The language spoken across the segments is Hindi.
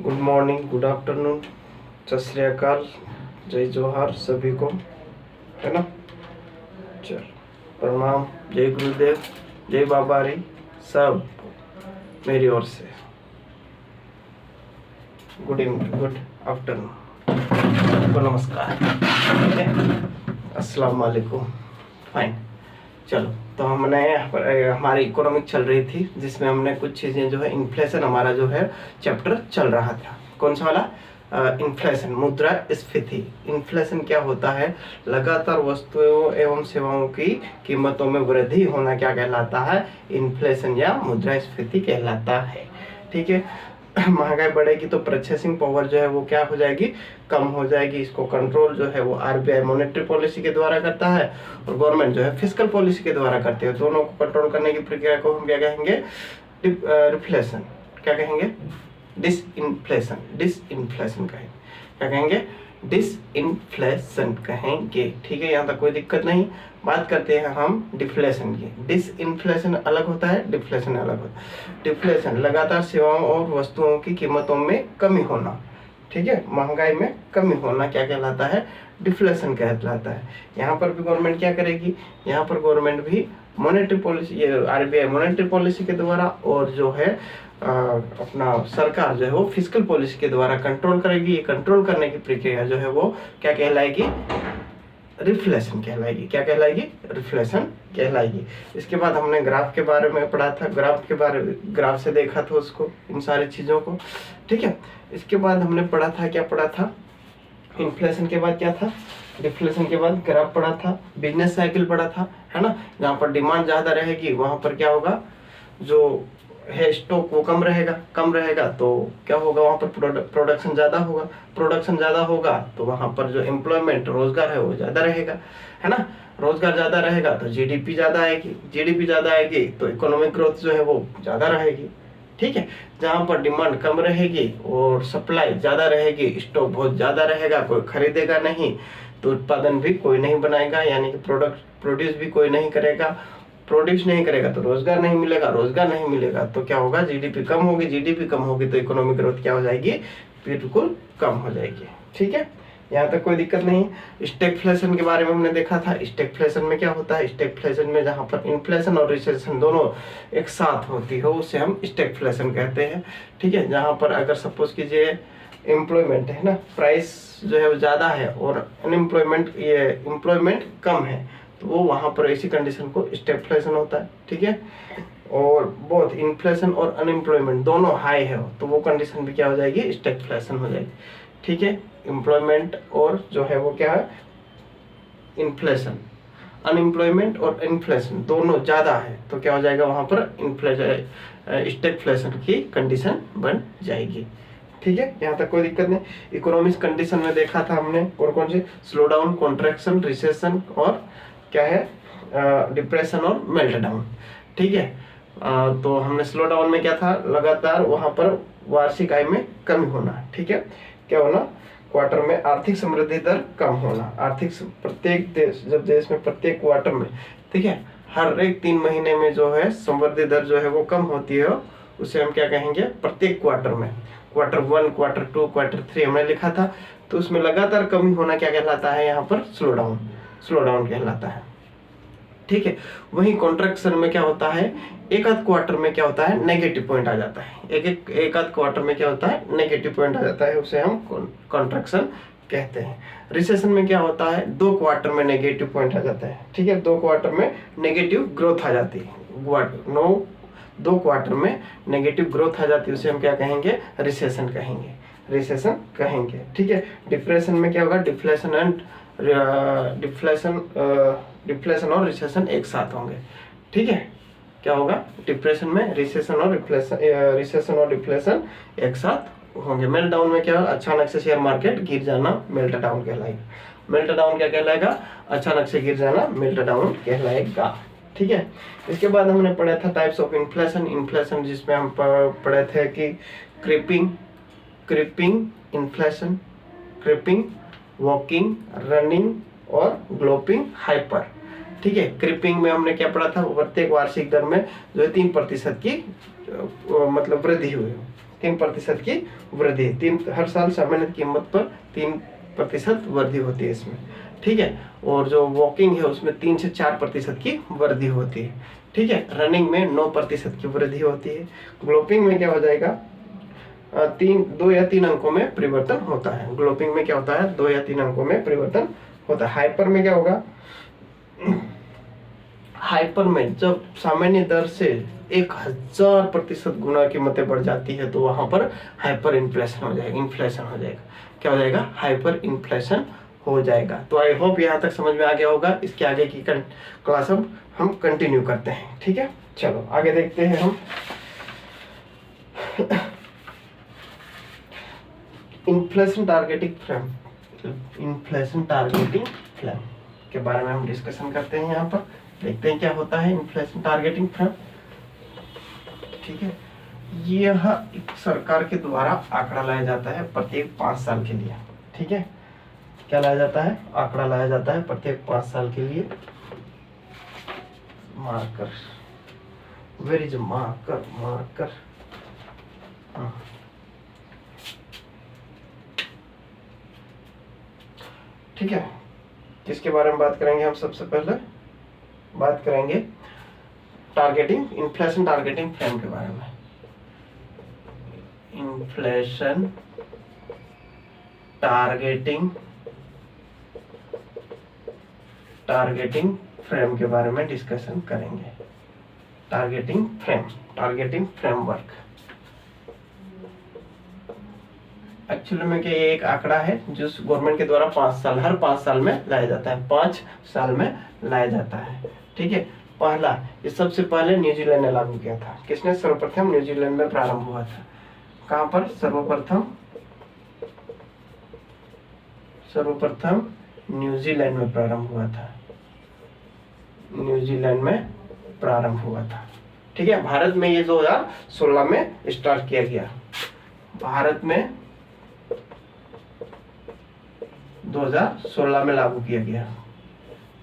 गुड मॉर्निंग, गुड आफ्टरनून, सत श्री अकाल, जय जोहार सभी को, है ना। चल प्रणाम, जय गुरुदेव, जय बाबारी, सब मेरी ओर से गुड इवनिंग, गुड आफ्टरनून, सबको नमस्कार, ठीक है, अस्सलाम वालेकुम। फाइन, चलो तो हमने यहाँ पर हमारी इकोनॉमिक चल रही थी जिसमें हमने कुछ चीज़ें जो है इन्फ्लेशन, हमारा जो है चैप्टर चल रहा था। कौन सा वाला? इन्फ्लेशन, मुद्रास्फीति। इन्फ्लेशन क्या होता है? लगातार वस्तुओं एवं सेवाओं की कीमतों में वृद्धि होना क्या कहलाता है? इन्फ्लेशन या मुद्रास्फीति कहलाता है, ठीक है। महंगाई बढ़ेगी तो परचेसिंग पावर जो है वो क्या हो जाएगी? कम हो जाएगी। इसको कंट्रोल जो है वो आरबीआई मॉनेटरी पॉलिसी के द्वारा करता है और गवर्नमेंट जो है फिस्कल पॉलिसी के द्वारा करते हैं। दोनों को कंट्रोल करने की प्रक्रिया को हम क्या कहेंगे? रिफ्लेशन। क्या कहेंगे? डिसइन्फ्लेशन। डिसइन्फ्लेशन कहेंगे। क्या कहेंगे? डिसइन्फ्लेशन कहेंगे, ठीक है। यहाँ तक कोई दिक्कत नहीं। बात करते हैं हम डिफ्लेशन की। डिसइन्फ्लेशन अलग होता है, डिफ्लेशन अलग होता है। डिफ्लेशन लगातार सेवाओं और वस्तुओं की कीमतों में कमी होना, ठीक है, महंगाई में कमी होना क्या कहलाता है? डिफ्लेशन कहलाता है। यहाँ पर भी गवर्नमेंट क्या करेगी? यहाँ पर गवर्नमेंट भी मॉनेटरी पॉलिसी, ये आरबीआई मॉनेटरी पॉलिसी के द्वारा और जो है अपना सरकार जो है वो फिस्कल पॉलिसी के द्वारा कंट्रोल करेगी। ये कंट्रोल करने की प्रक्रिया जो है वो क्या कहलाएगी? रिफ्लेशन कहलाएगी। क्या कहलाएगी? रिफ्लेशन कहलाएगी। इसके बाद हमने ग्राफ के बारे में पढ़ा था, ग्राफ से देखा था उसको, इन सारी चीज़ों को, ठीक है। इसके बाद हमने पढ़ा था, क्या पढ़ा था? इन्फ्लेशन के बाद क्या था? डिफ्लेशन के बाद ग्राफ पढ़ा था, बिजनेस साइकिल पढ़ा था, है ना। जहाँ पर डिमांड ज़्यादा रहेगी वहाँ पर क्या होगा? जो है स्टॉक वो कम रहेगा तो क्या होगा? वहाँ पर प्रोडक्शन ज़्यादा होगा। प्रोडक्शन ज़्यादा होगा तो वहाँ पर जो एम्प्लॉयमेंट, रोजगार है वो ज़्यादा रहेगा, है ना। रोजगार ज़्यादा रहेगा तो जीडीपी ज़्यादा आएगी। जीडीपी ज़्यादा आएगी तो इकोनॉमिक ग्रोथ जो है वो ज़्यादा रहेगी, ठीक है। जहाँ पर डिमांड कम रहेगी और सप्लाई ज़्यादा रहेगी, स्टॉक बहुत ज़्यादा रहेगा, कोई खरीदेगा नहीं तो उत्पादन भी कोई नहीं बनाएगा, यानी कि प्रोड्यूस भी कोई नहीं करेगा। प्रोड्यूस नहीं करेगा तो रोजगार नहीं मिलेगा, रोजगार नहीं मिलेगा तो क्या होगा? जीडीपी कम होगी, जीडीपी कम होगी तो इकोनॉमिक ग्रोथ क्या हो जाएगी? बिल्कुल कम हो जाएगी, ठीक है। यहाँ तक कोई दिक्कत नहीं। स्टैगफ्लेशन के बारे में हमने देखा था। स्टैगफ्लेशन में क्या होता है? स्टैगफ्लेशन में जहाँ पर इन्फ्लेशन और रिसेशन दोनों एक साथ होती हो उसे हम स्टैगफ्लेशन कहते हैं, ठीक है। जहाँ पर अगर सपोज कीजिए एम्प्लॉयमेंट है ना, प्राइस जो है वो ज़्यादा है और एम्प्लॉयमेंट कम है तो वो वहाँ पर ऐसी कंडीशन को स्टैगफ्लेशन होता है, ठीक है। और बहुत इन्फ्लेशन और अनएम्प्लॉयमेंट दोनों हाई है तो वो कंडीशन भी क्या हो जाएगी? स्टैगफ्लेशन हो जाएगी, ठीक है। एम्प्लॉयमेंट और जो है वो क्या है? इन्फ्लेशन। अनएम्प्लॉयमेंट और इन्फ्लेशन दोनों ज़्यादा है तो क्या हो जाएगा? वहाँ पर स्टैगफ्लेशन की कंडीशन बन जाएगी, ठीक है। यहाँ तक कोई दिक्कत नहीं। इकोनॉमिक्स कंडीशन में देखा था हमने कौन से? स्लो डाउन, कॉन्ट्रैक्शन, रिसेशन और क्या है? डिप्रेशन और मेल्ट डाउन, ठीक है। तो हमने स्लो डाउन में क्या था? लगातार वहाँ पर वार्षिक आय में कमी होना, ठीक है। क्या होना? क्वार्टर में आर्थिक समृद्धि दर कम होना। प्रत्येक देश, जब देश में प्रत्येक क्वार्टर में, ठीक है, हर एक 3 महीने में जो है समृद्धि दर जो है वो कम होती है, उसे हम क्या कहेंगे? प्रत्येक क्वार्टर में, क्वार्टर 1, क्वार्टर 2, क्वार्टर 3 हमने लिखा था तो उसमें लगातार कमी होना क्या कहलाता है? यहाँ पर स्लो डाउन कहलाता है, ठीक है। वहीं कॉन्ट्रैक्शन में क्या होता है? एक आध क्वार्टर में क्या होता है? नेगेटिव पॉइंट आ जाता है। एक आध क्वार्टर में क्या होता है? नेगेटिव पॉइंट आ जाता है, उसे हम कॉन्ट्रैक्शन कहते हैं। रिसेशन में क्या होता है? 2 क्वार्टर में नेगेटिव पॉइंट आ जाता है, ठीक है। 2 क्वार्टर में नेगेटिव ग्रोथ आ जाती है। 2 क्वार्टर में नेगेटिव ग्रोथ आ जाती है, उसे हम क्या कहेंगे? रिसेशन कहेंगे, ठीक है। डिप्रेशन में क्या होगा? डिफ्लेशन और रिसेशन एक साथ होंगे, ठीक है। क्या होगा? डिप्रेशन में रिसेशन और डिफ्लेशन एक साथ होंगे। मेल्ट डाउन में क्या? अचानक से शेयर मार्केट गिर जाना मेल्ट डाउन कहलाएगा। मेल्ट डाउन क्या कहलाएगा? अचानक से गिर जाना मेल्ट डाउन कहलाएगा, ठीक है। इसके बाद हमने पढ़ा था टाइप्स ऑफ इन्फ्लेशन, जिसमें हम पढ़े थे कि creeping inflation, creeping, walking, running और ग्लोपिंग हाइपर, ठीक है। क्रीपिंग में हमने क्या पढ़ा था? प्रत्येक वार्षिक दर में जो है 3% की मतलब वृद्धि हुई, 3% की वृद्धि, हर साल सामान्य कीमत पर 3% वृद्धि होती है इसमें, ठीक है। और जो वॉकिंग है उसमें 3 से 4% की वृद्धि होती है, ठीक है। रनिंग में 9% की वृद्धि होती है। ग्लोपिंग में क्या हो जाएगा, 2 या 3 अंकों में परिवर्तन होता है। ग्लोपिंग में क्या होता है, 2 या 3 अंकों में परिवर्तन होता है। हाइपर में क्या होगा, हाइपर में जब सामान्य दर से 1000% गुना कीमतें बढ़ जाती है तो वहां पर हाइपर इन्फ्लेशन हो जाएगा, इन्फ्लेशन हो जाएगा। क्या हो जाएगा, हाइपर इन्फ्लेशन हो जाएगा। तो आई होप यहाँ तक समझ में आ गया होगा। इसके आगे की क्लास अब हम कंटिन्यू करते हैं, ठीक है। चलो आगे देखते हैं हम inflation targeting frame, inflation targeting frame के बारे में हम डिस्कशन करते हैं। यहाँ पर देखते हैं क्या होता है इन्फ्लेशन टारगेटिंग फ्रेम, ठीक है। यह एक सरकार के द्वारा आंकड़ा लाया जाता है प्रत्येक 5 साल के लिए, ठीक है। क्या लाया जाता है, आंकड़ा लाया जाता है प्रत्येक 5 साल के लिए। Marker, where is marker, marker, ठीक है। किसके बारे में बात करेंगे हम, सबसे पहले बात करेंगे टारगेटिंग, इन्फ्लेशन टारगेटिंग फ्रेम के बारे में। इन्फ्लेशन टारगेटिंग फ्रेम के बारे में डिस्कशन करेंगे। टारगेटिंग फ्रेमवर्क एक्चुअली में क्या, ये एक आंकड़ा है जो गवर्नमेंट के द्वारा 5 साल, हर 5 साल में लाया जाता है, 5 साल में लाया जाता है, ठीक है। पहला, ये सबसे पहले न्यूजीलैंड ने लागू किया था। किसने, सर्वप्रथम न्यूजीलैंड में प्रारंभ हुआ था। कहां पर, सर्वप्रथम न्यूजीलैंड में प्रारंभ हुआ था, न्यूजीलैंड में प्रारंभ हुआ था, ठीक है। भारत में ये 2016 में स्टार्ट किया गया, भारत में 2016 में लागू किया गया।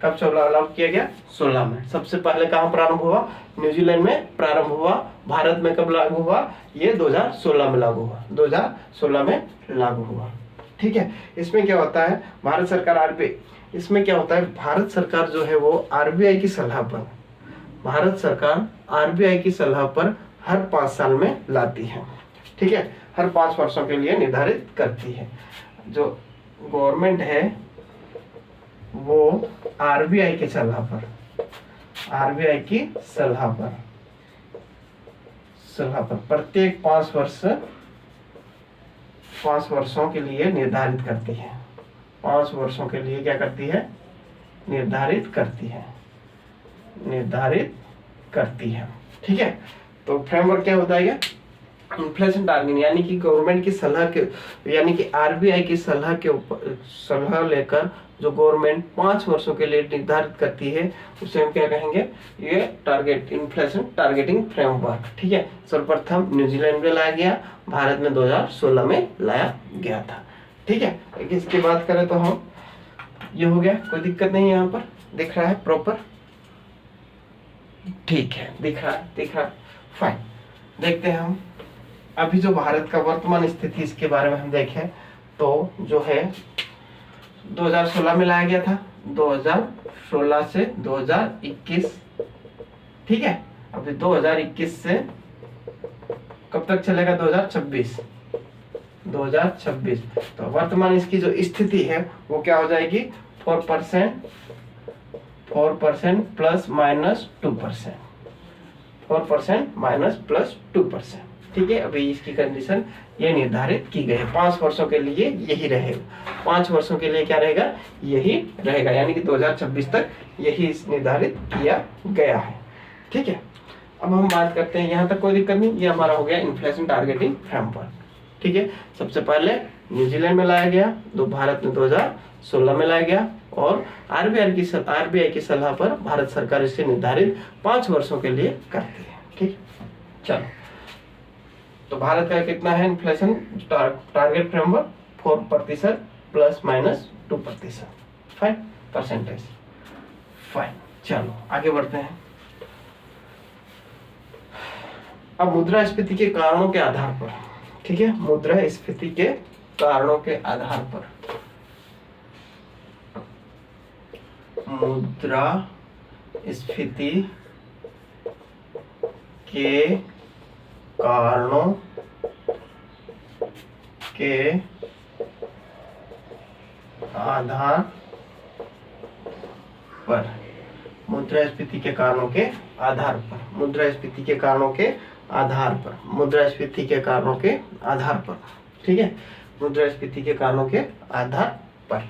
कब लागू किया गया, 16 में। सबसे पहले कहां प्रारंभ हुआ, न्यूजीलैंड में प्रारंभ हुआ। भारत में कब लागू हुआ, ये 2016 में लागू हुआ, 2016 में लागू हुआ, ठीक है। इसमें क्या होता है, भारत सरकार आरबीआई, इसमें क्या होता है, भारत सरकार जो है वो आरबीआई की सलाह पर, भारत सरकार आरबीआई की सलाह पर हर 5 साल में लाती है, ठीक है। हर 5 वर्षों के लिए निर्धारित करती है। जो गवर्नमेंट है वो आरबीआई की सलाह पर, आरबीआई की सलाह पर प्रत्येक 5 वर्षों के लिए निर्धारित करती है। 5 वर्षों के लिए क्या करती है, निर्धारित करती है, ठीक है। तो फ्रेमवर्क क्या होता है, ये इन्फ्लेशन टारगेट, यानी कि गवर्नमेंट की सलाह के, यानी कि आरबीआई की सलाह के ऊपर, सलाह लेकर जो गवर्नमेंट 5 वर्षों के लिए निर्धारित करती है उसे हम क्या कहेंगे, ये इन्फ्लेशन टारगेटिंग फ्रेमवर्क, ठीक है। सर्वप्रथम न्यूजीलैंड में लाया गया, भारत में 2016 में लाया गया था, ठीक है। इसकी बात करें तो हम, ये हो गया, कोई दिक्कत नहीं है, यहाँ पर दिख रहा है प्रॉपर, ठीक है, दिख रहा है, फाइन। देखते हैं हम अभी जो भारत का वर्तमान स्थिति, इसके बारे में हम देखें तो जो है 2016 में लाया गया था, 2016 से 2021, ठीक है। अभी 2021 से कब तक चलेगा, 2026। तो वर्तमान इसकी जो स्थिति है वो क्या हो जाएगी, 4% प्लस माइनस 2%, 4% माइनस प्लस 2%, ठीक है। अभी इसकी कंडीशन ये निर्धारित की गई है, 5 वर्षों के लिए यही रहेगा, 5 वर्षों के लिए क्या रहेगा, यही रहेगा, यानी कि 2026 तक यही निर्धारित किया गया है, ठीक है। अब हम बात करते हैं, यहाँ तक कोई दिक्कत नहीं, ये हमारा हो गया इन्फ्लेशन टारगेटिंग फ्रेमवर्क, ठीक है। सबसे पहले न्यूजीलैंड में लाया गया, भारत में 2016 में लाया गया, और आरबीआई की सलाह पर भारत सरकार इसे निर्धारित 5 वर्षों के लिए करती है, ठीक। चलो, तो भारत का कितना है inflation target framework, 4% plus minus 2%, fine, percentage, fine. चलो आगे बढ़ते हैं। अब मुद्रास्फीति के कारणों के आधार पर ठीक है, मुद्रास्फीति के कारणों के आधार पर, मुद्रास्फीति के कारणों के आधार पर, मुद्रास्फीति के कारणों के आधार पर, मुद्रास्फीति के कारणों के आधार पर, मुद्रास्फीति के कारणों के आधार पर, ठीक है, मुद्रास्फीति के कारणों के आधार पर।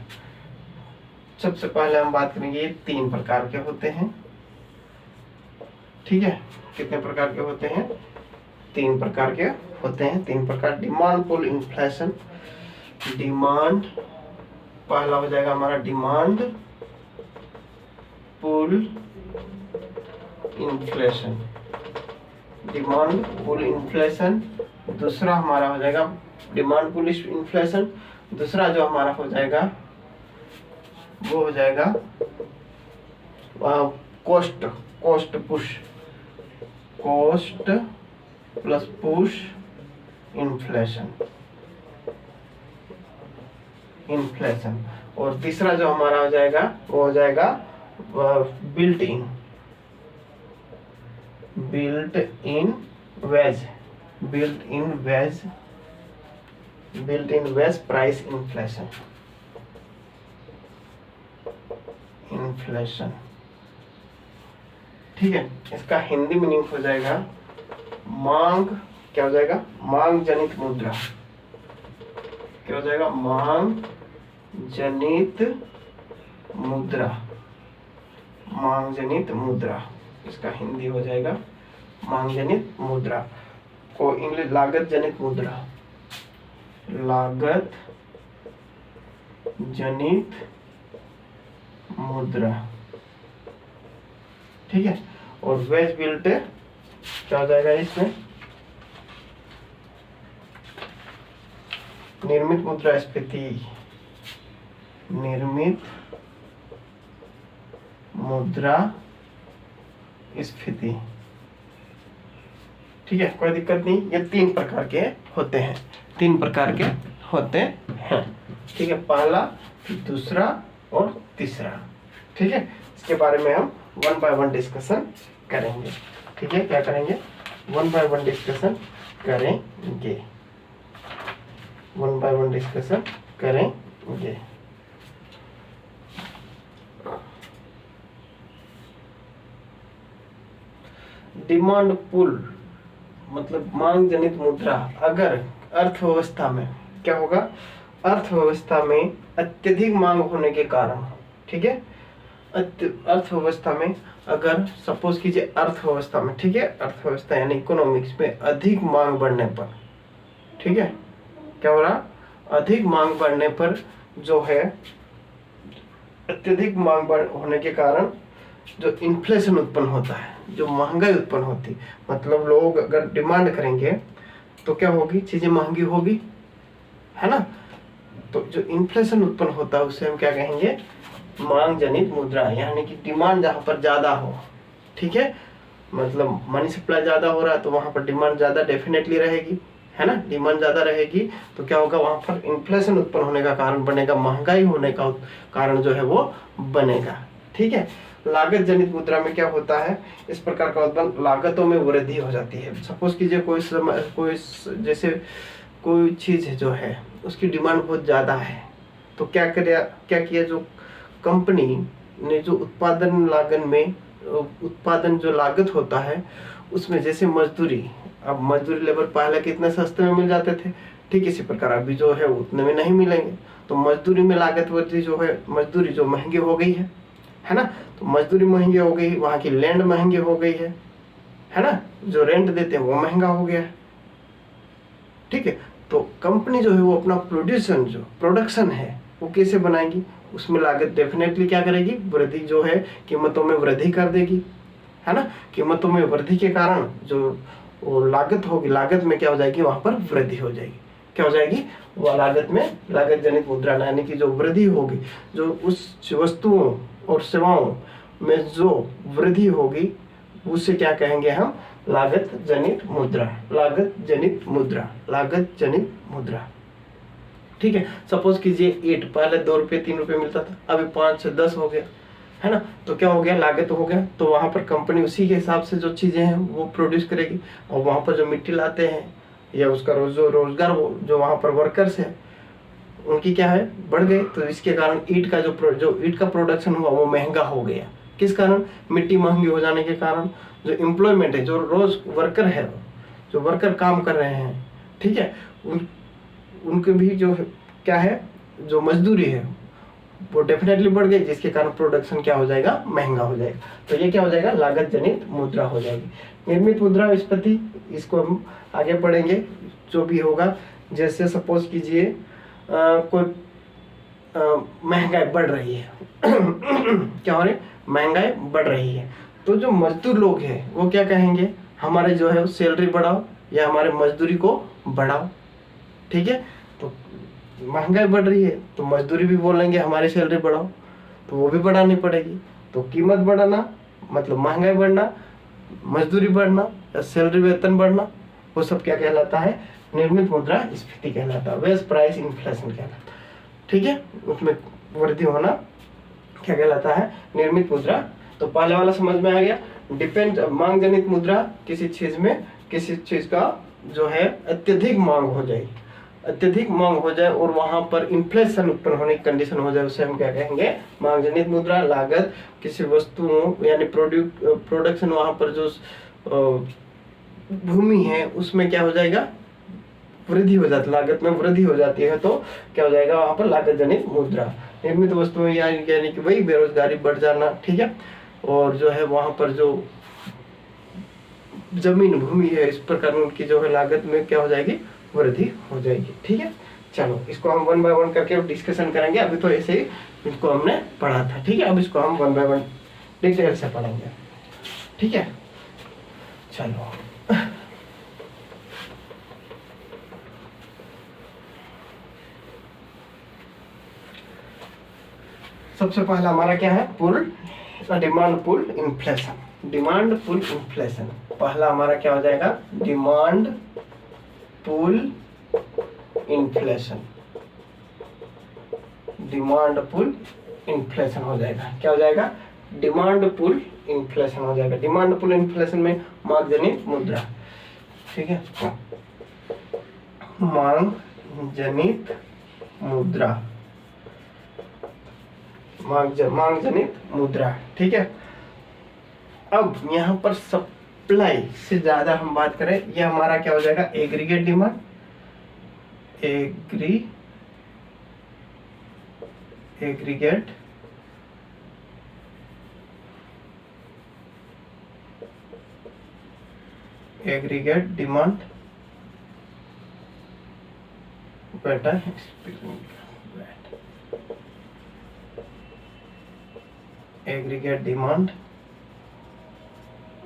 सबसे पहले हम बात करेंगे, ये 3 प्रकार के होते हैं, ठीक है। कितने प्रकार के होते हैं? 3 प्रकार के होते हैं, 3 प्रकार। डिमांड पुल इन्फ्लेशन, डिमांड, पहला हो जाएगा हमारा demand pull inflation, demand pull inflation. दूसरा हमारा हो जाएगा डिमांड पुल इन्फ्लेशन। दूसरा जो हमारा हो जाएगा वो हो जाएगा cost push, cost plus push inflation, inflation. और तीसरा जो हमारा हो जाएगा वो हो जाएगा built in wage, built in wage price inflation, inflation, ठीक है। इसका हिंदी मीनिंग हो जाएगा मांग, क्या हो जाएगा? मांग जनित मुद्रा, क्या हो जाएगा? मांग जनित मुद्रा, मांग जनित मुद्रा, इसका हिंदी हो जाएगा मांग जनित मुद्रा को इंग्लिश लागत जनित मुद्रा, लागत जनित मुद्रा, ठीक है। और वेज बिल्ट क्या हो जाएगा इसमें? निर्मित मुद्रास्फीति, निर्मित मुद्रास्फीति, ठीक है, कोई दिक्कत नहीं। ये 3 प्रकार के होते हैं, 3 प्रकार के होते हैं, ठीक है। पहला, दूसरा और तीसरा, ठीक है। इसके बारे में हम 1 बाय 1 डिस्कशन करेंगे, ठीक है। क्या करेंगे? 1 बाय 1 डिस्कशन करेंगे, 1 बाय 1 डिस्कशन करेंगे। डिमांड पुल मतलब मांग जनित मुद्रा, अगर अर्थव्यवस्था में क्या होगा? अर्थव्यवस्था में अत्यधिक मांग होने के कारण, ठीक है, अर्थव्यवस्था में अगर सपोज कीजिए अर्थव्यवस्था में, ठीक है, अर्थव्यवस्था यानी इकोनॉमिक्स में अधिक मांग बढ़ने पर, ठीक है, क्या हो रहा? अधिक मांग बढ़ने पर जो है, अत्यधिक मांग होने के कारण जो इन्फ्लेशन उत्पन्न होता है, जो महंगाई उत्पन्न होती, मतलब लोग अगर डिमांड करेंगे तो क्या होगी? चीजें महंगी होगी, है ना। तो जो इन्फ्लेशन उत्पन्न होता है उसे हम क्या कहेंगे? मांग जनित मुद्रा, यानी कि डिमांड जहां पर ज्यादा हो, ठीक है, मतलब मनी सप्लाई ज्यादा हो रहा है तो वहां पर डिमांड ज्यादा डेफिनेटली रहेगी, है ना। डिमांड ज्यादा रहेगी तो क्या होगा? वहां पर इन्फ्लेशन उत्पन्न होने का कारण बनेगा, महंगाई होने का कारण जो है वो बनेगा, ठीक है। लागत जनित मुद्रा में क्या होता है? इस प्रकार का उत्पन्न लागतों में वृद्धि हो जाती है। सपोज कीजिए कोई जैसे कोई चीज जो है उसकी डिमांड बहुत ज्यादा है, तो क्या किया, जो कंपनी ने जो उत्पादन जो लागत होता है उसमें, जैसे मजदूरी, अब मजदूरी लेबर पहले कितने सस्ते में मिल जाते थे, ठीक इसी प्रकार अभी जो है उतने में नहीं मिलेंगे, तो मजदूरी में लागत वृद्धि जो है, मजदूरी जो महंगी हो गई है ना। तो मजदूरी महंगी हो गई, वहां की लैंड महंगी हो गई है ना, जो रेंट देते हैं वो महंगा हो गया है, ठीक है। तो कंपनी जो है वो अपना प्रोडक्शन है वो कैसे बनाएगी? उसमें लागत डेफिनेटली क्या करेगी? वृद्धि जो है कीमतों में वृद्धि कर देगी, है ना। कीमतों में वृद्धि के कारण जो वो लागत होगी, लागत में क्या हो जाएगी? वहां पर वृद्धि हो जाएगी, क्या हो जाएगी? वह लागत में लागत जनित मुद्रा, यानी कि जो वृद्धि होगी, जो उस वस्तुओं और सेवाओं में जो वृद्धि होगी उसे क्या कहेंगे हम? लागत जनित मुद्रा, लागत जनित मुद्रा, लागत जनित मुद्रा। ठीक है, सपोज कीजिए ईंट पहले 2 रुपये 3 रुपये मिलता था, अभी 5 से 10 हो गया, है ना। तो क्या हो गया, लागत हो गया। तो वहां पर कंपनी उसी के हिसाब से जो चीजें हैं वो प्रोड्यूस करेगी, और वहां पर जो मिट्टी लाते हैं या उसका रोजगार जो वहां पर वर्कर्स है उनकी क्या है, बढ़ गई। तो इसके कारण ईंट का जो ईंट का प्रोडक्शन हुआ वो महंगा हो गया। किस कारण, मिट्टी महंगी हो जाने के कारण जो एम्प्लॉयमेंट है, जो रोज वर्कर है, जो वर्कर काम कर रहे हैं, ठीक है, उनके भी जो क्या है, जो मजदूरी है वो डेफिनेटली बढ़ गई, जिसके कारण प्रोडक्शन क्या हो जाएगा, महंगा हो जाएगा। तो ये क्या हो जाएगा, लागत जनित मुद्रा हो जाएगी। निर्मित मुद्रा विस्पत्ति, इसको हम आगे पढ़ेंगे जो भी होगा। जैसे सपोज कीजिए कोई महंगाई बढ़ रही है क्या हो रही है, महंगाई बढ़ रही है, तो जो मजदूर लोग हैं वो क्या कहेंगे, हमारे जो है सैलरी बढ़ाओ या हमारे मजदूरी को बढ़ाओ। ठीक है, तो महंगाई बढ़ रही है तो मजदूरी भी बोलेंगे हमारी सैलरी बढ़ाओ, तो वो भी बढ़ानी पड़ेगी। तो कीमत बढ़ाना मतलब महंगाई बढ़ना, मजदूरी बढ़ना या सैलरी वेतन बढ़ना, वो सब क्या कहलाता है, निर्मित मुद्रा स्फीति कहलाता है, वेज प्राइस इन्फ्लेशन कहलाता है। ठीक है, उसमें वृद्धि होना क्या कहलाता है, निर्मित मुद्रा। तो पहले वाला समझ में आ गया। डिपेंड, मांग जनित मुद्रा, किसी चीज में किसी चीज का जो है अत्यधिक मांग हो जाए, अत्यधिक मांग हो जाए और वहां पर इन्फ्लेशन उत्पन्न होने की कंडीशन हो जाए, उसे हम क्या कहेंगे, मांग जनित मुद्रा। लागत किसी वस्तुओं यानी प्रोडक्शन, वहां पर जो भूमि है उसमें क्या हो जाएगा, वृद्धि हो जाती, लागत में वृद्धि हो जाती है, तो क्या हो जाएगा वहां पर लागत जनित मुद्रा। निर्मित वस्तुओं यानी कि वही बेरोजगारी बढ़ जाना, ठीक है, और जो है वहां पर जो जमीन भूमि है इस प्रकार उनकी जो है लागत में क्या हो जाएगी, वृद्धि हो जाएगी। ठीक है, चलो इसको हम 1 बाय 1 करके डिस्कशन करेंगे। अभी तो ऐसे ही इसको हमने पढ़ा था, ठीक है, अब इसको हम 1 बाय 1 डिटेल से पढ़ेंगे। ठीक है, चलो सबसे पहला हमारा क्या है, pull demand pull inflation. Demand pull inflation पहला हमारा क्या हो जाएगा, demand pull inflation. Demand pull inflation हो जाएगा, क्या हो जाएगा, डिमांड पुल इन्फ्लेशन हो जाएगा। डिमांड पुल इन्फ्लेशन में मांग जनित मुद्रा, ठीक है, मांग जनित मुद्रा, मांग जनित मुद्रा। ठीक है, अब यहाँ पर सप्लाई से ज्यादा हम बात करें, ये हमारा क्या हो जाएगा, एग्रीगेट डिमांड, एग्रीगेट डिमांड, बेटा एग्रीगेट डिमांड,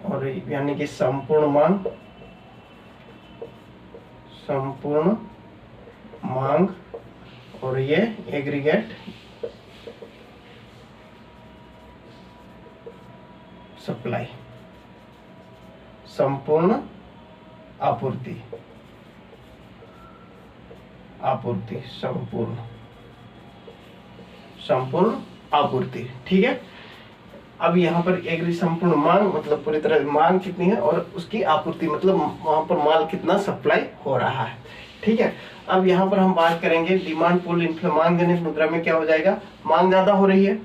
और यानी कि संपूर्ण मांग, और ये एग्रीगेट सप्लाई, संपूर्ण आपूर्ति, संपूर्ण आपूर्ति। ठीक है, अब यहाँ पर एग्री संपूर्ण मांग मतलब पूरी तरह मांग कितनी है और उसकी आपूर्ति मतलब वहां पर माल कितना सप्लाई हो रहा है। ठीक है, अब यहाँ पर हम बात करेंगे डिमांड पुल इन्फ्लेशन। मांग जनित मुद्रा में क्या हो जाएगा, मांग ज्यादा हो रही है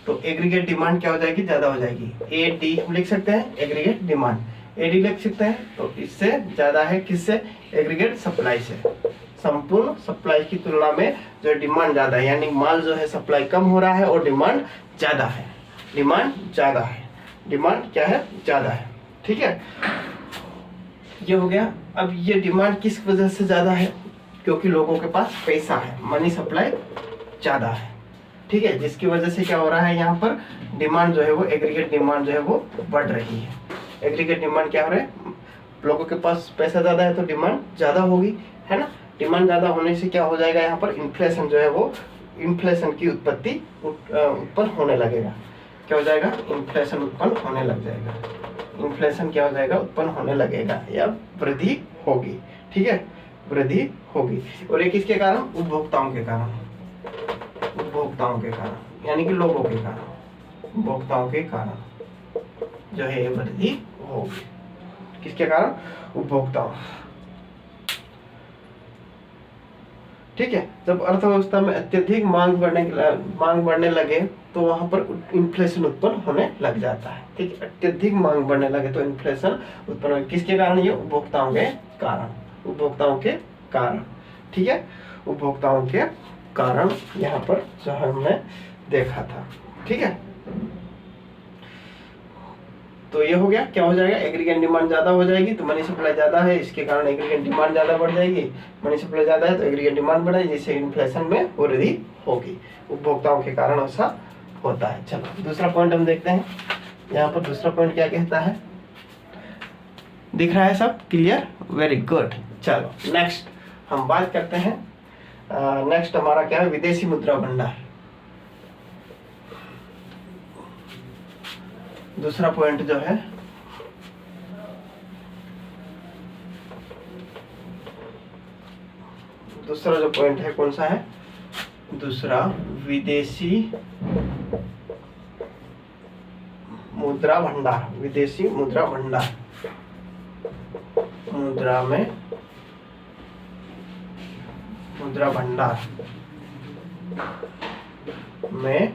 तो एग्रीगेट डिमांड क्या हो जाएगी, ज्यादा हो जाएगी। एडी हम लिख सकते हैं, एग्रीगेट डिमांड एडी लिख सकते हैं, तो इससे ज्यादा है किससे, एग्रीगेट सप्लाई से। संपूर्ण सप्लाई की तुलना में जो डिमांड ज्यादा है, यानी माल जो है सप्लाई कम हो रहा है और डिमांड ज्यादा है, डिमांड ज्यादा है, डिमांड क्या है, ज्यादा है। ठीक है, ये हो गया। अब ये डिमांड किस वजह से ज्यादा है, क्योंकि लोगों के पास पैसा है, मनी सप्लाई ज्यादा है। ठीक है, जिसकी वजह से क्या हो रहा है, यहाँ पर डिमांड जो है वो एग्रीगेट डिमांड जो है वो बढ़ रही है। एग्रीगेट डिमांड क्या हो रहा है, लोगों के पास पैसा ज्यादा है तो डिमांड ज्यादा होगी, है ना। डिमांड ज्यादा होने से क्या हो जाएगा, यहाँ पर इन्फ्लेशन जो है वो, इन्फ्लेशन की उत्पत्ति उत्पन्न होने लगेगा। क्या हो जाएगा, इन्फ्लेशन उत्पन्न होने लग जाएगा, इन्फ्लेशन क्या हो जाएगा, उत्पन्न होने लगेगा या वृद्धि होगी। ठीक है, वृद्धि होगी। और एक किसके कारण, उपभोक्ताओं के कारण, उपभोक्ताओं के कारण यानी कि लोगों के कारण, उपभोक्ताओं के कारण जो है वृद्धि होगी। किसके कारण, उपभोक्ताओं। ठीक है, जब अर्थव्यवस्था में अत्यधिक मांग बढ़ने लगे तो वहां पर इन्फ्लेशन उत्पन्न होने लग जाता है। ठीक है, अत्यधिक मांग बढ़ने लगे तो इन्फ्लेशन उत्पन्न, किसके कारण, ये उपभोक्ताओं के कारण, उपभोक्ताओं के कारण। ठीक है, उपभोक्ताओं के कारण यहाँ पर जो हमने देखा था। ठीक है, तो ये हो गया, क्या हो जाएगा, एग्रीगेट डिमांड ज्यादा हो जाएगी तो मनी सप्लाई ज्यादा है, इसके कारण एग्रीगेट डिमांड ज्यादा बढ़ जाएगी। मनी सप्लाई ज्यादा है तो एग्रीगेट डिमांड बढ़ेगी, जिससे इन्फ्लेशन में वृद्धि होगी। उपभोक्ताओं के कारण ऐसा होता है। चलो दूसरा पॉइंट हम देखते हैं। यहाँ पर दूसरा पॉइंट क्या कहता है, दिख रहा है सब क्लियर, वेरी गुड। चलो नेक्स्ट हम बात करते हैं। नेक्स्ट हमारा क्या है, विदेशी मुद्रा भंडार। दूसरा पॉइंट जो है, दूसरा जो पॉइंट है कौन सा है, दूसरा विदेशी मुद्रा भंडार। विदेशी मुद्रा भंडार, मुद्रा भंडार में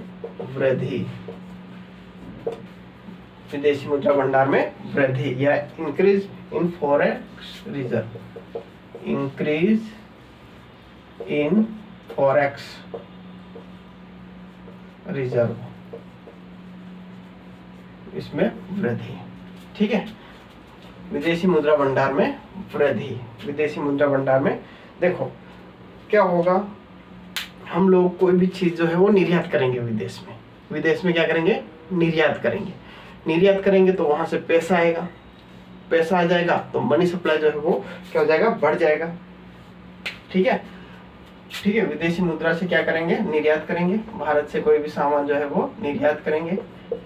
वृद्धि, विदेशी मुद्रा भंडार में वृद्धि या increase in forex reserve, increase in forex reserve, इसमें वृद्धि। ठीक है, विदेशी मुद्रा भंडार में वृद्धि। विदेशी मुद्रा भंडार में देखो क्या होगा, हम लोग कोई भी चीज जो है वो निर्यात करेंगे विदेश में। विदेश में क्या करेंगे, निर्यात करेंगे। निर्यात करेंगे तो वहां से पैसा आएगा, पैसा आ जाएगा तो मनी सप्लाई जो है वो क्या हो जाएगा, बढ़ जाएगा। ठीक है, ठीक है, विदेशी मुद्रा से क्या करेंगे, निर्यात करेंगे। भारत से कोई भी सामान जो है वो निर्यात करेंगे।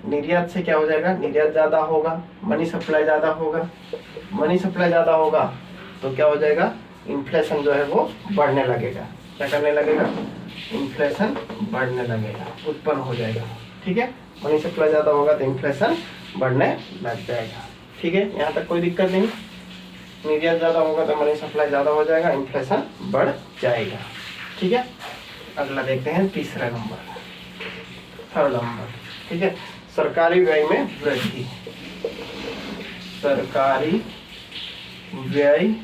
निर्यात से क्या हो जाएगा, निर्यात ज्यादा होगा, मनी सप्लाई ज्यादा होगा। मनी सप्लाई ज्यादा होगा तो क्या हो जाएगा, इन्फ्लेशन जो है वो बढ़ने लगेगा। क्या करने लगेगा, इन्फ्लेशन बढ़ने लगेगा, उत्पन्न हो जाएगा। ठीक है, मनी सप्लाई ज्यादा होगा तो इन्फ्लेशन बढ़ने लग जाएगा। ठीक है, यहाँ तक कोई दिक्कत नहीं। निर्यात ज्यादा होगा तो मनी सप्लाई ज्यादा हो जाएगा, इन्फ्लेशन बढ़ जाएगा। ठीक है, अगला देखते हैं, तीसरा नंबर, थर्ड नंबर। ठीक है, सरकारी व्यय में वृद्धि। सरकारी व्यय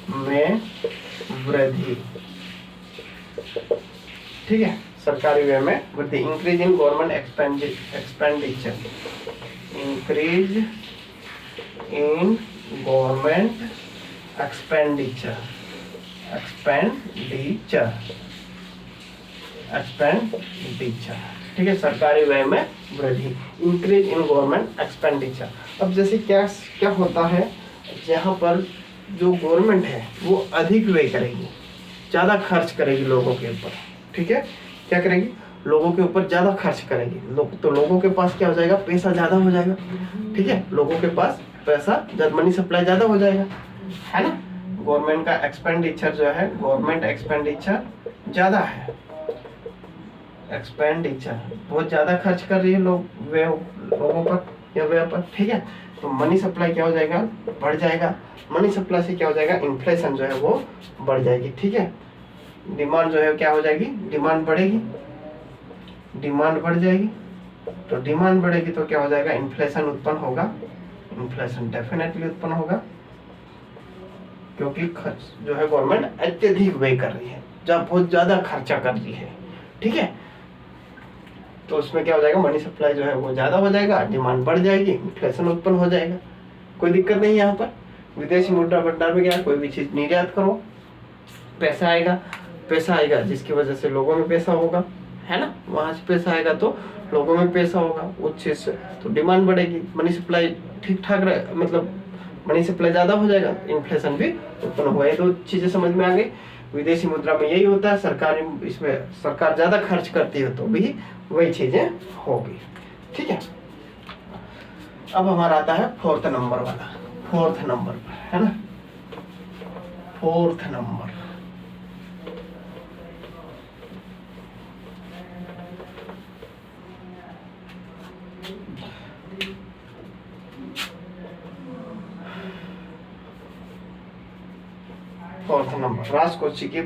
में वृद्धि। ठीक है, सरकारी व्यय में वृद्धि, increase in government expenditure, increase in government expenditure, expenditure. ठीक है, सरकारी व्यय में वृद्धि, इंक्रीज इन गवर्नमेंट एक्सपेंडिचर। अब जैसे क्या क्या होता है, जहाँ पर जो गवर्नमेंट है वो अधिक व्यय करेगी, ज्यादा खर्च करेगी लोगों के ऊपर। ठीक है, क्या करेगी, लोगों के ऊपर ज्यादा खर्च करेगी। तो लोगों के पास क्या हो जाएगा, पैसा ज्यादा हो जाएगा। ठीक है, लोगों के पास पैसा, मनी सप्लाई ज्यादा हो जाएगा, है ना। गवर्नमेंट का एक्सपेंडिचर जो है, गवर्नमेंट एक्सपेंडिचर ज्यादा है, एक्सपेंडिचर बहुत ज्यादा खर्च कर रही है लोगों पर या व्यय पर। ठीक है, तो मनी सप्लाई क्या हो जाएगा, बढ़ जाएगा। मनी सप्लाई से क्या हो जाएगा, इन्फ्लेशन जो है वो बढ़ जाएगी। ठीक है, डिमांड जो है क्या हो जाएगी, डिमांड बढ़ेगी, डिमांड बढ़ जाएगी। तो डिमांड बढ़ेगी तो क्या हो जाएगा, इन्फ्लेशन उत्पन्न होगा, इन्फ्लेशन डेफिनेटली उत्पन्न होगा, क्योंकि खर्च जो है गवर्नमेंट अत्यधिक व्यय कर रही है, जब बहुत ज्यादा खर्चा कर रही है। ठीक है, तो उसमें क्या हो जाएगा, मनी सप्लाई जो है वो ज्यादा हो जाएगा, डिमांड बढ़ जाएगी, इन्फ्लेशन उत्पन्न हो जाएगा। कोई दिक्कत नहीं यहाँ पर। विदेशी मुद्रा भंडार में क्या, कोई भी चीज निर्यात करो, पैसा आएगा, पैसा आएगा जिसकी वजह से लोगों में पैसा होगा, है ना। वहां से पैसा आएगा तो लोगों में पैसा होगा, उस चीज से तो डिमांड बढ़ेगी, मनी सप्लाई ठीक ठाक रहे, मतलब मनी सप्लाई ज्यादा हो जाएगा, इन्फ्लेशन भी उत्पन्न होगा। ये दो चीजें समझ में आ गई। विदेशी मुद्रा में यही होता है, सरकारी, इसमें सरकार ज्यादा खर्च करती है तो भी वही चीजें होगी। ठीक है, अब हमारा आता है फोर्थ नंबर वाला, फोर्थ नंबर पर, है ना, फोर्थ नंबर। फोर्थ नंबर राजकोषीय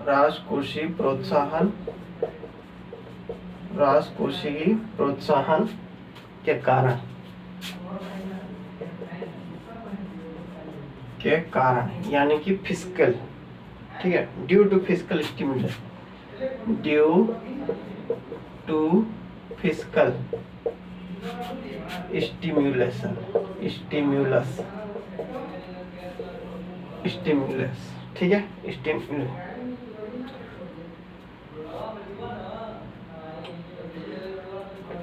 राजकोषीय प्रोत्साहन, राजकोषीय प्रोत्साहन के कारण, यानी कि फिस्कल, ठीक है, due to fiscal stimulus, due to fiscal stimulation, stimulus, ठीक है, स्टिमुलस।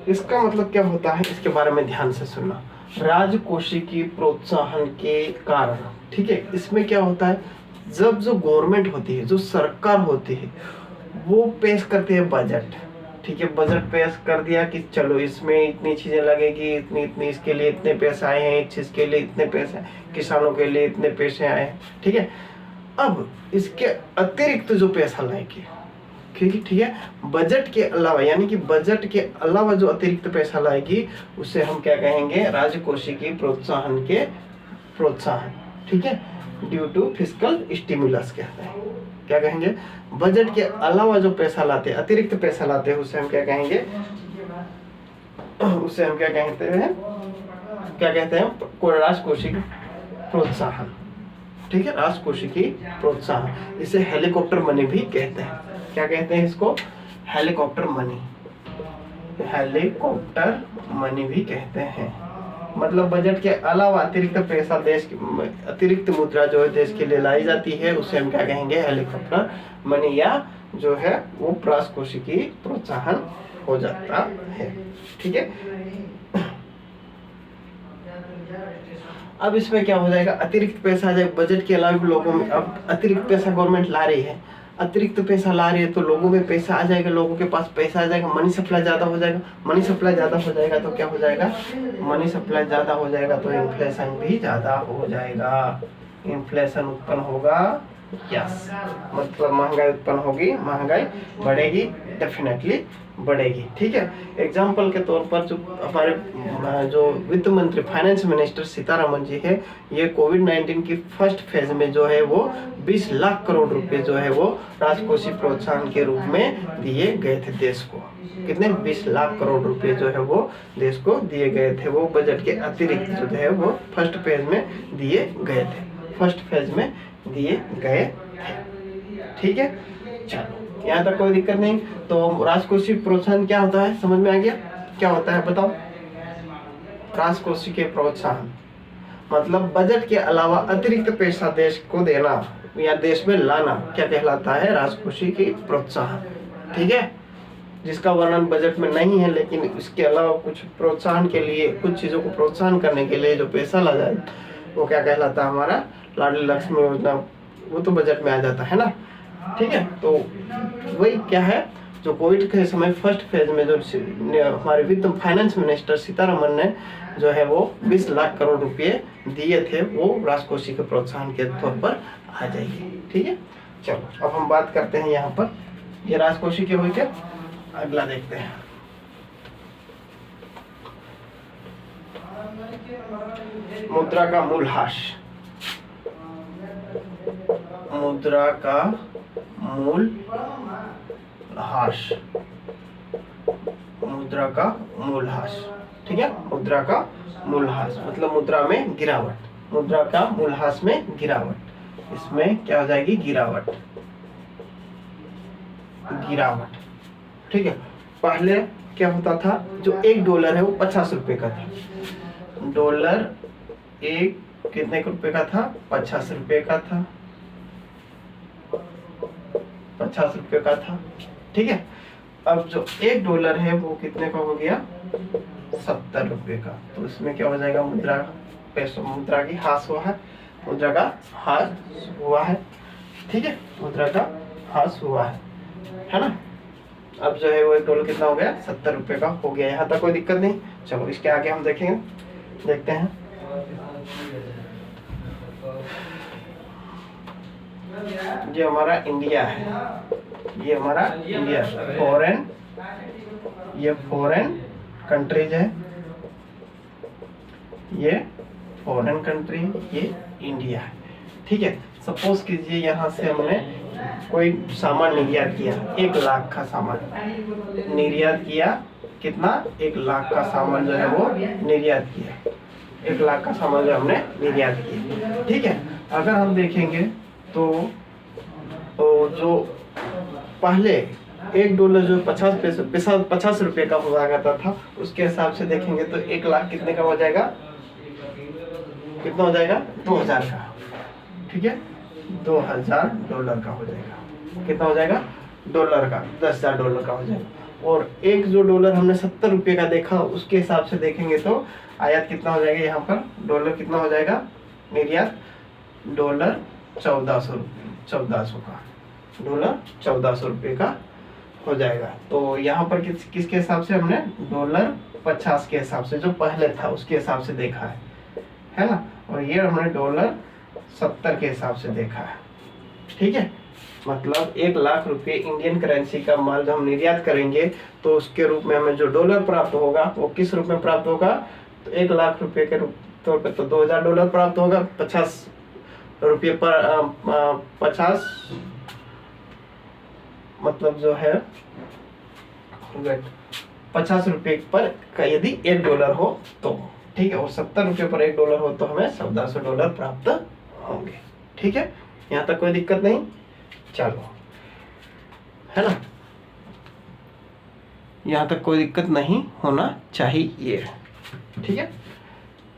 इसका मतलब क्या होता है, इसके बारे में ध्यान से सुनना। राजकोषीय प्रोत्साहन के कारण, ठीक है, इसमें क्या होता है, जब जो गवर्नमेंट होती है, जो सरकार होती है, वो पेश करती है बजट, ठीक है, बजट पेश कर दिया कि चलो इसमें इतनी चीजें लगेगी, इतनी इतनी, इसके लिए इतने पैसे आए हैं, इस चीज के लिए इतने पैसे, किसानों के लिए इतने पैसे आए हैं, ठीक है। अब इसके अतिरिक्त जो पैसा लाएगी, ठीक है, बजट के अलावा, यानी कि बजट के अलावा जो अतिरिक्त पैसा लाएगी, उसे हम क्या कहेंगे, राजकोषीय प्रोत्साहन के प्रोत्साहन, ठीक है, ड्यू टू फिस्कल स्टिमुलस कहते हैं। क्या कहेंगे, बजट के अलावा जो पैसा लाते हैं, अतिरिक्त पैसा लाते हैं, उसे हम क्या कहेंगे, उसे हम क्या कहते हैं, राजकोषीय प्रोत्साहन, ठीक है, राजकोषीय प्रोत्साहन। इसे हेलीकॉप्टर मनी भी कहते हैं। क्या कहते हैं इसको, हेलीकॉप्टर मनी, हेलीकॉप्टर मनी भी कहते हैं। मतलब बजट के अलावा अतिरिक्त पैसा, देश की अतिरिक्त मुद्रा जो है देश के लिए लाई जाती है, उसे हम क्या कहेंगे, हेलीकॉप्टर मनी, या जो है वो राजकोषीय प्रोत्साहन हो जाता है, ठीक है। अब इसमें क्या हो जाएगा, अतिरिक्त पैसा जब बजट के अलावा लोगों में, अब अतिरिक्त पैसा गवर्नमेंट ला रही है, अतिरिक्त पैसा ला रही है, तो लोगों में पैसा आ जाएगा, लोगों के पास पैसा आ जाएगा, मनी सप्लाई ज्यादा हो जाएगा, मनी सप्लाई ज्यादा हो जाएगा तो क्या हो जाएगा, मनी सप्लाई ज्यादा हो जाएगा तो इन्फ्लेशन भी ज्यादा हो जाएगा, इन्फ्लेशन उत्पन्न होगा, यस, मतलब महंगाई उत्पन्न होगी, महंगाई बढ़ेगी, डेफिनेटली बढ़ेगी, ठीक है। एग्जाम्पल के तौर पर जो हमारे जो वित्त मंत्री, फाइनेंस मिनिस्टर सीतारमन जी है, ये कोविड-19 की फर्स्ट फेज में जो है वो 20 लाख करोड़ रुपए जो है वो राजकोषीय प्रोत्साहन के रूप में दिए गए थे देश को। कितने, 20 लाख करोड़ रुपए जो है वो देश को दिए गए थे, वो बजट के अतिरिक्त जो है वो फर्स्ट फेज में दिए गए थे, फर्स्ट फेज में दिए गए थे, ठीक है। चलो यहाँ तक कोई दिक्कत नहीं। तो राजकोषीय प्रोत्साहन क्या होता है, समझ में आ गया, क्या होता है बताओ। राजकोषीय प्रोत्साहन मतलब बजट के अलावा अतिरिक्त पैसा देश को देना या देश में लाना, क्या कहलाता है, राजकोषीय प्रोत्साहन, ठीक है। जिसका वर्णन बजट में नहीं है, लेकिन इसके अलावा कुछ प्रोत्साहन के लिए, कुछ चीजों को प्रोत्साहन करने के लिए जो पैसा ला जाए, वो क्या कहलाता है, हमारा लाडली लक्ष्मी योजना, वो तो बजट में आ जाता है ना, ठीक है। तो वही क्या है, जो कोविड के समय फर्स्ट फेज में जो हमारे वित्त फाइनेंस मिनिस्टर सीतारमन ने जो है वो 20 लाख करोड़ रुपए दिए थे, वो राजकोषीय के प्रोत्साहन के तौर पर आ जाएगी, ठीक है। चलो अब हम बात करते हैं यहाँ पर, ये राजकोषीय के हुए, क्या अगला देखते हैं। मुद्रा का मूल्यह्रास, मुद्रा का मूल्यह्रास, मुद्रा का मूल्यह्रास, ठीक है। मुद्रा का मूल्यह्रास मतलब मुद्रा में गिरावट, मुद्रा का मूल्यह्रास में गिरावट, इसमें क्या हो जाएगी, गिरावट, गिरावट, ठीक है। पहले क्या होता था, जो $1 है वो 50 रुपए का था, डॉलर एक कितने रुपए का था, 50 रुपए का था, 50 रुपए का था, ठीक है। अब जो $1 है वो कितने का हो गया, 70 रुपए का। तो इसमें क्या हो जाएगा, मुद्रा पैसों, मुद्रा की ह्रास हुआ है, मुद्रा का ह्रास हुआ है, ठीक है, मुद्रा का ह्रास हुआ है ना। अब जो है वो $1 कितना हो गया, 70 रुपये का हो गया। यहाँ तक कोई दिक्कत नहीं। चलो इसके आगे हम देखेंगे, देखते हैं। ये हमारा इंडिया है, ये हमारा इंडिया फॉरेन, ये फॉरेन कंट्रीज है, ये फॉरेन कंट्री, ये इंडिया है। ठीक है, सपोज कीजिए यहाँ से हमने कोई सामान निर्यात किया, 1 लाख का सामान निर्यात किया। कितना, 1 लाख का सामान जो है वो निर्यात किया, 1 लाख का सामान जो हमने निर्यात किया। ठीक है, अगर हम देखेंगे तो जो पहले $1 जो 50 रुपये का हुआ करता था, उसके हिसाब से देखेंगे तो 1 लाख कितने का हो जाएगा, कितना हो जाएगा, 2000 का। ठीक है, $2000 का हो जाएगा। कितना हो जाएगा, डॉलर का, $10,000 का हो जाएगा। और एक जो डॉलर हमने 70 रुपये का देखा, उसके हिसाब से देखेंगे तो आयात कितना हो जाएगा, यहाँ पर डॉलर कितना हो जाएगा, निर्यात $1400 का, $1400 का हो जाएगा। तो यहाँ पर किसके हिसाब से हमने $50 के हिसाब से, जो पहले था उसके हिसाब से देखा है ना। और ये हमने $70 के हिसाब से देखा है। ठीक है, मतलब 1 लाख रुपए इंडियन करेंसी का माल जब हम निर्यात करेंगे तो उसके रूप में हमें जो डॉलर प्राप्त होगा वो किस रूप में प्राप्त होगा, तो 1 लाख रुपए के तौर पे तो $2000 प्राप्त होगा। 50 रुपये पर 50 मतलब जो है 50 रुपये पर यदि $1 हो तो, ठीक है, और 70 रुपये पर $1 हो तो हमें $1400 प्राप्त होंगे। ठीक है, यहाँ तक कोई दिक्कत नहीं। चलो, है ना, यहाँ तक कोई दिक्कत नहीं होना चाहिए। ठीक है,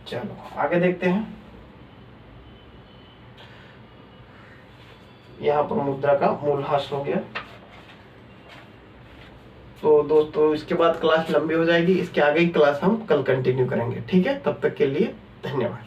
चलो आगे देखते हैं। यहाँ पर मुद्रा का मूल्यह्रास हो गया। तो दोस्तों इसके बाद क्लास लंबी हो जाएगी, इसके आगे की क्लास हम कल कंटिन्यू करेंगे। ठीक है, तब तक के लिए धन्यवाद।